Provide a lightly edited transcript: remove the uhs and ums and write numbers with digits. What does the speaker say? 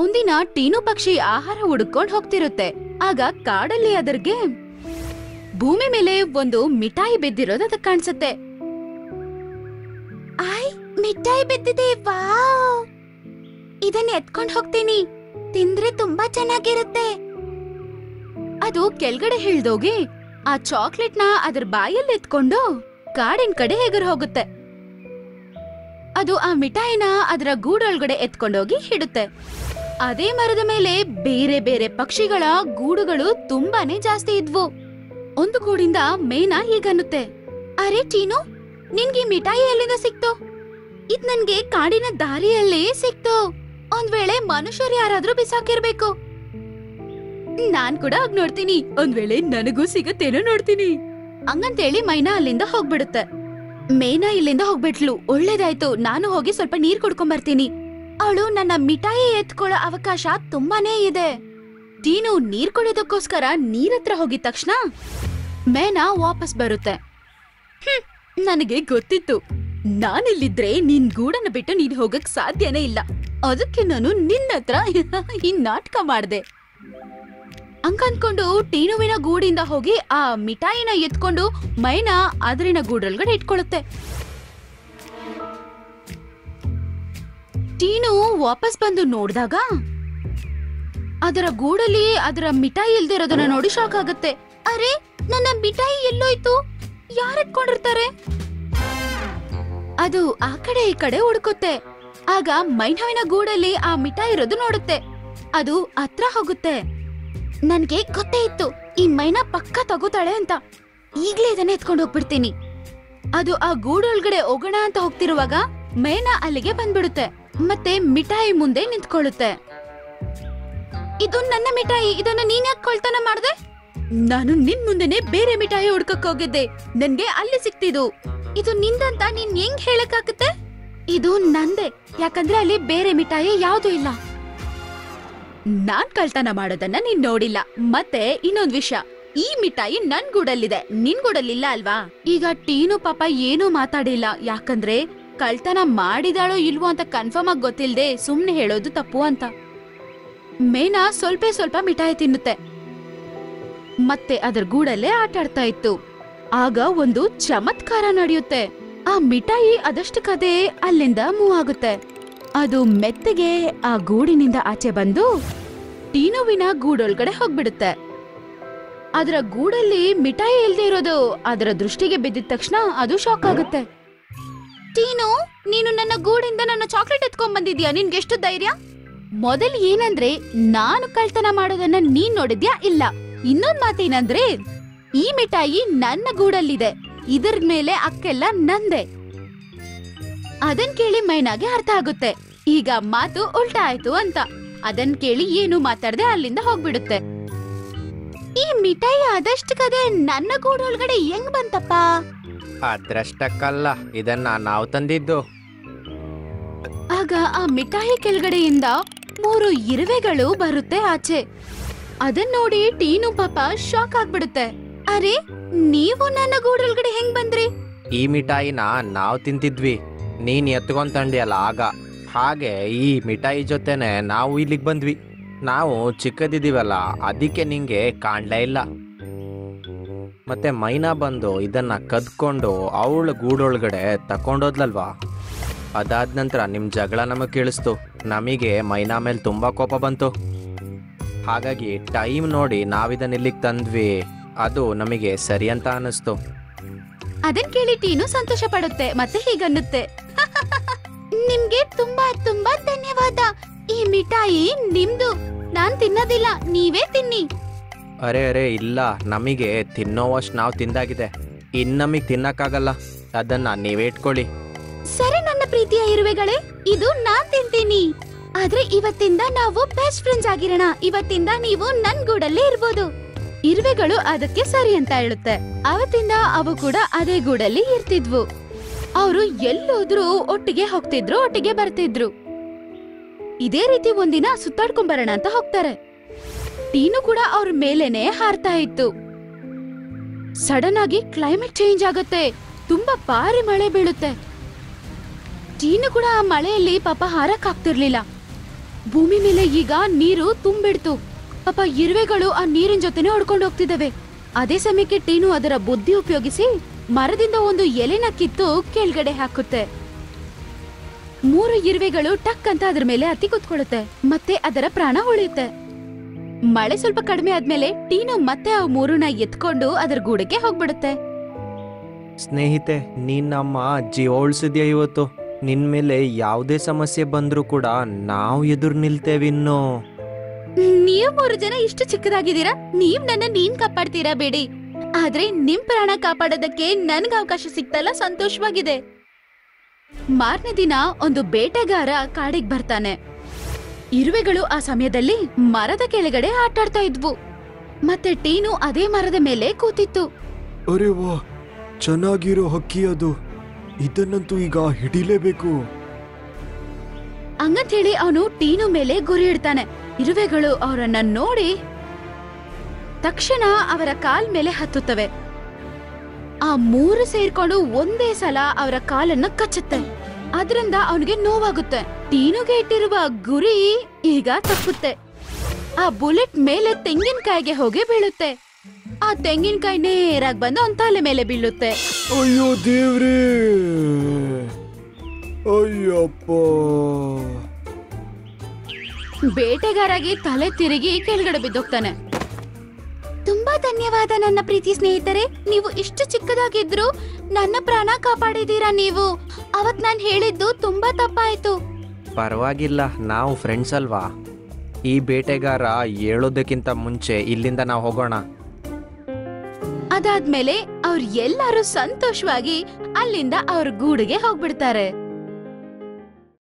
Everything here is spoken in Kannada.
ಒಂದಿನ ಟೀನು ಪಕ್ಷಿ ಆಹಾರ ಹುಡುಕೊಂಡ್ ಹೋಗ್ತಿರುತ್ತೆ. ಆಗ ಕಾಡಲ್ಲಿ ಅದರ್ಗೆ ಭೂಮಿ ಮೇಲೆ ಒಂದು ಮಿಠಾಯಿ ಬಿದ್ದಿರೋದು ಅದಕ್ಕೆ ಕಾಣಿಸುತ್ತೆ. ಆಯ್, ಮಿಠಾಯಿ ಬಿದ್ದಿದೆ, ವಾವ್! ಇದನ್ನ ಎತ್ಕೊಂಡ್ ಹೋಗ್ತೀನಿ, ತಿಂದ್ರೆ ತುಂಬಾ ಚೆನ್ನಾಗಿರುತ್ತೆ. ಅದು ಕೆಳಗಡೆ ಇಳ್ದೋಗಿ ಆ ಚಾಕ್ಲೇಟ್ ನ ಅದ್ರ ಬಾಯಲ್ಲಿ ಎತ್ಕೊಂಡು ಕಾಡಿನ ಕಡೆ ಎಗರ್ ಹೋಗುತ್ತೆ. ಅದು ಆ ಮಿಠಾಯಿನ ಅದರ ಗೂಡೊಳಗಡೆ ಎತ್ಕೊಂಡೋಗಿ ಇಡುತ್ತೆ. ಅದೇ ಮರದ ಮೇಲೆ ಬೇರೆ ಬೇರೆ ಪಕ್ಷಿಗಳ ಗೂಡುಗಳು ತುಂಬಾನೇ ಜಾಸ್ತಿ ಇದ್ವು. ಒಂದು ಗೂಡಿಂದ ಮೇನಾ ಹೀಗನ್ನುತ್ತೆ, ಅರೆ ಟೀನು, ನಿನ್ಗೆ ಮಿಠಾಯಿ ಎಲ್ಲಿಂದ ಸಿಕ್ತು? ಇದ್ ನನ್ಗೆ ಕಾಡಿನ ದಾರಿಯಲ್ಲೇ ಸಿಕ್ತು. ಒಂದ್ ವೇಳೆ ಮನುಷ್ಯರು ಯಾರಾದ್ರೂ ಬಿಸಾಕಿರ್ಬೇಕು. ನಾನ್ ಕೂಡ ಹೋಗ್ ನೋಡ್ತೀನಿ, ಒಂದ್ ವೇಳೆ ನನಗೂ ಸಿಗತ್ತೇನೋ ನೋಡ್ತೀನಿ ಹಂಗಂತೇಳಿ ಮೈನಾ ಅಲ್ಲಿಂದ ಹೋಗ್ಬಿಡುತ್ತೆ. ಮೇನಾ ಇಲ್ಲಿಂದ ಹೋಗ್ಬಿಟ್ಲು. ಒಳ್ಳೇದಾಯ್ತು, ನಾನು ಹೋಗಿ ಸ್ವಲ್ಪ ನೀರ್ ಕುಡ್ಕೊಂಡ್ ಬರ್ತೀನಿ. ಅವಳು ನನ್ನ ಮಿಠಾಯಿ ಎತ್ಕೊಳ್ಳೋ ಅವಕಾಶ ತುಂಬಾನೇ ಇದೆ. ಟೀನು ನೀರ್ ಕುಡಿಯೋದಕ್ಕೋಸ್ಕರ ನೀರತ್ರ ಹೋಗಿದ ತಕ್ಷಣ ಮೇನಾ ವಾಪಸ್ ಬರುತ್ತೆ. ನನಗೆ ಗೊತ್ತಿತ್ತು, ನಾನಿಲ್ಲಿದ್ರೆ ನಿನ್ ಗೂಡನ್ನ ಬಿಟ್ಟು ನೀನ್ ಹೋಗಕ್ ಸಾಧ್ಯನೇ ಇಲ್ಲ. ಅದಕ್ಕೆ ನಾನು ನಿನ್ನತ್ರ ಈ ನಾಟಕ ಮಾಡ್ದೆ. ಹಂಗಂದ್ಕೊಂಡು ಟೀನುವಿನ ಗೂಡಿಂದ ಹೋಗಿ ಆ ಮಿಠಾಯಿನ ಎತ್ಕೊಂಡು ಮೈನಾ ಅದರಿನ ಗೂಡೊಳಗಡೆ ಇಟ್ಕೊಳ್ಳುತ್ತೆ. ಟೀನು ವಾಪಸ್ ಬಂದು ನೋಡಿದಾಗ ಅದರ ಗೂಡಲ್ಲಿ ಅದರ ಮಿಠಾಯಿ ಇಲ್ದಿರೋದನ್ನ ನೋಡಿ ಶಾಕ್ ಆಗುತ್ತೆ. ಅರೆ, ನನ್ನ ಮಿಠಾಯಿ ಎಲ್ಲೋಯ್ತು? ಯಾರು ಎತ್ಕೊಂಡಿರ್ತಾರೆ? ಅದು ಆ ಕಡೆ ಈ ಕಡೆ ಹುಡುಕುತ್ತೆ. ಆಗ ಮೈನಾವಿನ ಗೂಡಲ್ಲಿ ಆ ಮಿಠಾಯಿ ಇರೋದು ನೋಡುತ್ತೆ. ಅದು ಹತ್ರ ಹೋಗುತ್ತೆ. ನನ್ಗೆ ಗೊತ್ತೇ ಇತ್ತು, ಈ ಮೈನಾ ಪಕ್ಕ ತಗೋತಾಳೆ ಅಂತ. ಈಗ್ಲೇ ಇದನ್ನ ಎತ್ಕೊಂಡು ಹೋಗ್ಬಿಡ್ತೀನಿ. ಅದು ಆ ಗೂಡೊಳಗಡೆ ಹೋಗೋಣ ಅಂತ ಹೋಗ್ತಿರುವಾಗ ಮೈನಾ ಅಲ್ಲಿಗೆ ಬಂದ್ಬಿಡುತ್ತೆ. ಮತ್ತೆ ಮಿಠಾಯಿ ಮುಂದೆ ನಿಂತ್ಕೊಳ್ಳುತ್ತೆ. ಇದು ನನ್ನ ಮಿಠಾಯಿ, ಇದನ್ನ ನೀನ್ ಯಾಕೆ ಕೊಳ್ತನ ಮಾಡ್ದೆ? ನಾನು ನಿನ್ ಮುಂದೆನೆ ಬೇರೆ ಮಿಠಾಯಿ ಹುಡ್ಕಕ್ ಹೋಗಿದ್ದೆ, ನನ್ಗೆ ಅಲ್ಲಿ ಸಿಕ್ತಿದು. ಇದು ನಿಂದಂತ ನೀನ್ ಹೆಂಗ್ ಹೇಳಕ್ಕಾಗತ್ತೆ? ಇದು ನಂದೆ, ಯಾಕಂದ್ರೆ ಅಲ್ಲಿ ಬೇರೆ ಮಿಠಾಯಿ ಯಾವ್ದು ಇಲ್ಲ. ನಾನ್ ಕಳ್ತನ ಮಾಡೋದನ್ನ ನೀನ್ ನೋಡಿಲ್ಲ. ಮತ್ತೆ ಇನ್ನೊಂದ್ ವಿಷಯ, ಈ ಮಿಠಾಯಿ ನನ್ ಗೂಡಲ್ಲಿದೆ, ನಿನ್ ಗೂಡಲ್ಲಿಲ್ಲ ಅಲ್ವಾ? ಈಗ ಟೀನು ಪಾಪ ಏನೂ ಮಾತಾಡಿಲ್ಲ, ಯಾಕಂದ್ರೆ ಕಳ್ತನ ಮಾಡಿದಾಳೋ ಇಲ್ವೋ ಅಂತ ಕನ್ಫರ್ಮ್ ಆಗಿ ಗೊತ್ತಿಲ್ದೆ ಸುಮ್ನೆ ಹೇಳೋದು ತಪ್ಪು ಅಂತ. ಮೇನಾ ಸ್ವಲ್ಪ ಮಿಠಾಯಿ ತಿನ್ನುತ್ತೆ, ಮತ್ತೆ ಅದರ ಗೂಡಲ್ಲೇ ಆಟಾಡ್ತಾ ಇತ್ತು. ಆಗ ಒಂದು ಚಮತ್ಕಾರ ನಡೆಯುತ್ತೆ. ಆ ಮಿಠಾಯಿ ಅದಷ್ಟಕ್ಕದೇ ಅಲ್ಲಿಂದ ಮೂವ್ ಆಗುತ್ತೆ. ಅದು ಮೆತ್ತಗೆ ಆ ಗೂಡಿನಿಂದ ಆಚೆ ಬಂದು ಟೀನುವಿನ ಗೂಡೊಳಗಡೆ ಹೋಗ್ಬಿಡುತ್ತೆ. ಅದರ ಗೂಡಲ್ಲಿ ಮಿಠಾಯಿ ಇಲ್ದೇ ಇರೋದು ಅದರ ದೃಷ್ಟಿಗೆ ಬಿದ್ದಿದ ತಕ್ಷಣ ಅದು ಶಾಕ್ ಆಗುತ್ತೆ. ಟೀನು, ನೀನು ನನ್ನ ಗೂಡಿಂದ ನನ್ನ ಚಾಕ್ಲೇಟ್ ಎತ್ಕೊಂಡ್ ಬಂದಿದ್ಯಾ? ನಿನ್ಗೆಷ್ಟು ಧೈರ್ಯ? ಮೊದಲು ಏನಂದ್ರೆ, ನಾನು ಕಳ್ತನ ಮಾಡೋದನ್ನ ನೀನ್ ನೋಡಿದ್ಯಾ? ಇಲ್ಲ. ಇನ್ನೊಂದ್ ಮಾತೇನಂದ್ರೆ, ಈ ಮಿಠಾಯಿ ನನ್ನ ಗೂಡಲ್ಲಿದೆ, ಇದರ ಮೇಲೆ ಅಕ್ಕೆಲ್ಲ ನಂದೆ. ಅದನ್ ಕೇಳಿ ಮೈನಾಗೆ ಅರ್ಥ ಆಗುತ್ತೆ, ಈಗ ಮಾತು ಉಲ್ಟಾ ಆಯ್ತು ಅಂತ. ಅದನ್ ಕೇಳಿ ಏನು ಮಾತಾಡದೆ ಅಲ್ಲಿಂದ ಹೋಗ್ಬಿಡುತ್ತೆ. ಈ ಮಿಠಾಯಿ ಅದಷ್ಟಕ್ಕದೇ ನನ್ನ ಗೂಡೊಳಗಡೆ ಹೆಂಗ್ ಬಂತಪ್ಪ? ಅದ್ರಷ್ಟಕ್ಕಲ್ಲ, ಇದನ್ನ ನಾವು ತಂದಿದ್ದು. ಆಗ ಆ ಮಿಠಾಯಿ ಕೆಳಗಡೆಯಿಂದ 3 ಇರುವೆಗಳು ಬರುತ್ತೆ ಆಚೆ. ಅದನ್ ನೋಡಿ ಟೀನು ಪಾಪ ಶಾಕ್ ಆಗ್ಬಿಡುತ್ತೆ. ಅರೆ, ನೀವು ನನ್ನ ಗೂಡೊಳಗಡೆ ಹೆಂಗ್ ಬಂದ್ರಿ? ಈ ಮಿಠಾಯಿನ ನಾವು ತಿಂತಿದ್ವಿ, ನೀನ್ ಎತ್ಕೊಂಡ್ ತಂಡಿಯಲ್ಲ ಆಗ. ಹಾಗೆ ಈ ಮಿಠಾಯಿ ಜೊತೆನೆ ನಾವು ಇಲ್ಲಿಗೆ ಬಂದ್ವಿ. ನಾವು ಚಿಕ್ಕದಿದ್ದೀವಲ್ಲ, ಅದಕ್ಕೆ ನಿಂಗೆ ಕಾಣ್ಲೇ ಇಲ್ಲ. ಮತ್ತೆ ಮೈನಾ ಬಂದು ಇದನ್ನ ಕದ್ಕೊಂಡು ಅವಳ ಗೂಡೊಳಗಡೆ ತಕೊಂಡೋದ್ಲಲ್ವಾ. ಅದಾದ ನಂತರ ನಿಮ್ಮ ಜಗಳ ನಮಗೆ ಕೇಳಿಸ್ತು. ನಮಗೆ ಮೈನಾ ಮೇಲೆ ತುಂಬ ಕೋಪ ಬಂತು. ಹಾಗಾಗಿ ಟೈಮ್ ನೋಡಿ ನಾವಿದನ್ನ ಇಲ್ಲಿಗೆ ತಂದ್ವಿ. ಅದು ನಮಗೆ ಸರಿ ಅಂತ ಅನಿಸ್ತು. ಅದನ್ ಕೇಳಿ ಟೀನು ಸಂತೋಷ ಪಡುತ್ತೆ, ಮತ್ತೆ ಹೀಗನ್ನುತ್ತೆ, ನಿಮ್ಗೆ ತುಂಬಾ ತುಂಬಾ ಧನ್ಯವಾದ. ಈ ಮಿಠಾಯಿ ನಿಮ್ದು, ನಾನ್ ತಿನ್ನೋದಿಲ್ಲ, ನೀವೇ ತಿನ್ನಿ. ಅರೆ ಇಲ್ಲ, ನಮಗೆ ತಿನ್ನೋವಷ್ಟು ನಾವು ತಿಂದಾಗಿದೆ. ಇನ್ನು ನಮಗೆ ತಿನ್ನಕ್ಕಾಗಲ್ಲ, ಅದನ್ನ ನೀವೇ ಇಟ್ಕೊಳ್ಳಿ. ಸರಿ ನನ್ನ ಪ್ರೀತಿಯ ಇರುವೆಗಳೇ, ಇದು ನಾನ್ ತಿಂತೀನಿ. ಆದ್ರೆ ಇವತ್ತಿಂದ ನಾವು ಬೆಸ್ಟ್ ಫ್ರೆಂಡ್ಸ್ ಆಗಿರೋಣ. ಇವತ್ತಿಂದ ನೀವು ನನ್ ಗೂಡಲ್ಲೇ ಇರ್ಬೋದು. ಇರುವೆಗಳು ಅದಕ್ಕೆ ಸರಿ ಅಂತ ಹೇಳುತ್ತೆ. ಅವತ್ತಿಂದ ಅವು ಕೂಡ ಅದೇ ಗೂಡಲ್ಲಿ ಇರ್ತಿದ್ವು. ಅವರು ಎಲ್ಲೋದ್ರೂ ಒಟ್ಟಿಗೆ ಹೋಗ್ತಿದ್ರು, ಒಟ್ಟಿಗೆ ಬರ್ತಿದ್ರು. ಇದೇ ರೀತಿ ಒಂದಿನ ಸುತ್ತಾಡ್ಕೊಂಡ್ ಬರೋಣ ಅಂತ ಹೋಗ್ತಾರೆ. ಟೀನು ಕೂಡ ಅವ್ರ ಮೇಲೇನೆ ಹಾರ್ತಾ ಇತ್ತು. ಸಡನ್ ಆಗಿ ಕ್ಲೈಮೇಟ್ ಚೇಂಜ್ ಆಗುತ್ತೆ, ತುಂಬಾ ಭಾರಿ ಮಳೆ ಬೀಳುತ್ತೆ. ಟೀನು ಕೂಡ ಆ ಮಳೆಯಲ್ಲಿ ಪಾಪ ಹಾರಕ್ ಆಗ್ತಿರ್ಲಿಲ್ಲ. ಭೂಮಿ ಮೇಲೆ ಈಗ ನೀರು ತುಂಬಿಡ್ತು. ಪಾಪ ಇರುವೆಗಳು ಆ ನೀರಿನ ಜೊತೆನೆ ಹೊಡ್ಕೊಂಡು ಹೋಗ್ತಿದ್ದಾವೆ. ಅದೇ ಸಮಯಕ್ಕೆ ಟೀನು ಅದರ ಬುದ್ಧಿ ಉಪಯೋಗಿಸಿ ಮರದಿಂದ ಒಂದು ಎಲೆನ ಕಿತ್ತು ಕೆಳಗಡೆ ಹಾಕುತ್ತೆ. 3 ಇರುವೆಗಳು ಟಕ್ ಅಂತ ಅದ್ರ ಮೇಲೆ ಹತ್ತಿ ಕುತ್ಕೊಳ್ಳುತ್ತೆ. ಮತ್ತೆ ಅದರ ಪ್ರಾಣ ಉಳಿಯುತ್ತೆ. ಮಳೆ ಸ್ವಲ್ಪ ಕಡಿಮೆ ಆದ್ಮೇಲೆ ಟೀನು ಮತ್ತೆ ಆ 3ನ ಎತ್ಕೊಂಡು ಅದರ ಗೂಡಕ್ಕೆ ಹೋಗ್ಬಿಡುತ್ತೆ. ಸ್ನೇಹಿತೆ, ನೀನ್ ನಮ್ಮ ಜೀವ ಉಳಿಸಿದ್ಯಾ ಇವತ್ತು. ನಿನ್ ಮೇಲೆ ಯಾವುದೇ ಸಮಸ್ಯೆ ಬಂದ್ರೂ ಕೂಡ ನಾವು ಎದುರು ನಿಲ್ತೇವಿನ್ನು. ನೀವು 3 ಜನ ಇಷ್ಟು ಚಿಕ್ಕದಾಗಿದ್ದೀರಾ, ನೀವ್ ನೀನ್ ಕಾಪಾಡ್ತೀರಾ ಬೇಡಿ. ಆದ್ರೆ ನಿಮ್ ಪ್ರಾಣ ಕಾಪಾಡೋದಕ್ಕೆ ನನ್ಗ ಅವಕಾಶ ಸಿಕ್ತಲ್ಲ, ಸಂತೋಷವಾಗಿದೆ. ಮಾರನೇ ದಿನ ಒಂದು ಬೇಟೆಗಾರ ಕಾಡಿಗೆ ಬರ್ತಾನೆ. ಇರುವೆಗಳು ಆ ಸಮಯದಲ್ಲಿ ಮರದ ಕೆಳಗಡೆ ಆಟಾಡ್ತಾ ಇದ್ವು. ಮತ್ತೆ ಟೀನು ಅದೇ ಮರದ ಮೇಲೆ ಕೂತಿತ್ತು. ಅರೆ ವಾ, ಚೆನ್ನಾಗಿರೋ ಹಕ್ಕಿ ಅದು. ಇದನ್ನಂತೂ ಈಗ ಹಿಡಿಲೇಬೇಕು. ಹಂಗಂತ ಹೇಳಿ ಅವನು ಟೀನು ಮೇಲೆ ಗುರಿ ಇಡ್ತಾನೆ. ಇರುವೆಗಳು ಅವರನ್ನ ನೋಡಿ ತಕ್ಷಣ ಅವರ ಕಾಲ್ ಮೇಲೆ ಹತ್ತುತ್ತವೆ. ಆ 3 ಸೇರ್ಕೊಂಡು ಒಂದೇ ಸಲ ಅವರ ಕಾಲನ್ನ ಕಚ್ಚುತ್ತೆ. ಅದರಿಂದ ಅವನಿಗೆ ನೋವಾಗುತ್ತೆ. ಟೀನುಗೆ ಇಟ್ಟಿರುವ ಗುರಿ ಈಗ ತಪ್ಪುತ್ತೆ. ಆ ಬುಲೆಟ್ ಮೇಲೆ ತೆಂಗಿನಕಾಯಿಗೆ ಹೋಗಿ ಬೀಳುತ್ತೆ. ಆ ತೆಂಗಿನಕಾಯಿ ನೇರಾಗಿ ಬಂದು ಅವನ ತಲೆ ಮೇಲೆ ಬೀಳುತ್ತೆ. ಅಯ್ಯೋ ದೇವ್ರೇ, ಅಯ್ಯಪ್ಪ. ಬೇಟೆಗಾರಾಗಿ ತಲೆ ತಿರುಗಿ ಕೆಳಗಡೆ ಬಿದ್ದೋಗ್ತಾನೆ. ತುಂಬಾ ಧನ್ಯವಾದ ನನ್ನ ಪ್ರೀತಿ ಸ್ನೇಹಿತರೆ, ನೀವು ಇಷ್ಟು ಚಿಕ್ಕದಾಗಿದ್ರು ನನ್ನ ಪ್ರಾಣ ಕಾಪಾಡಿದೀರಾ. ನೀವು ಅವತ್ ನಾನ್ ಹೇಳಿದ್ದು ತುಂಬಾ ತಪ್ಪಾಯ್ತು. ಪರವಾಗಿಲ್ಲ, ನಾವು ಫ್ರೆಂಡ್ಸ್ ಅಲ್ವಾ. ಈ ಬೇಟೆಗಾರ ಹೇಳೋದಕ್ಕಿಂತ ಮುಂಚೆ ಇಲ್ಲಿಂದ ನಾವು ಹೋಗೋಣ. ಅದಾದ್ಮೇಲೆ ಅವ್ರು ಎಲ್ಲರೂ ಸಂತೋಷವಾಗಿ ಅಲ್ಲಿಂದ ಅವ್ರ ಗೂಡಿಗೆ ಹೋಗ್ಬಿಡ್ತಾರೆ.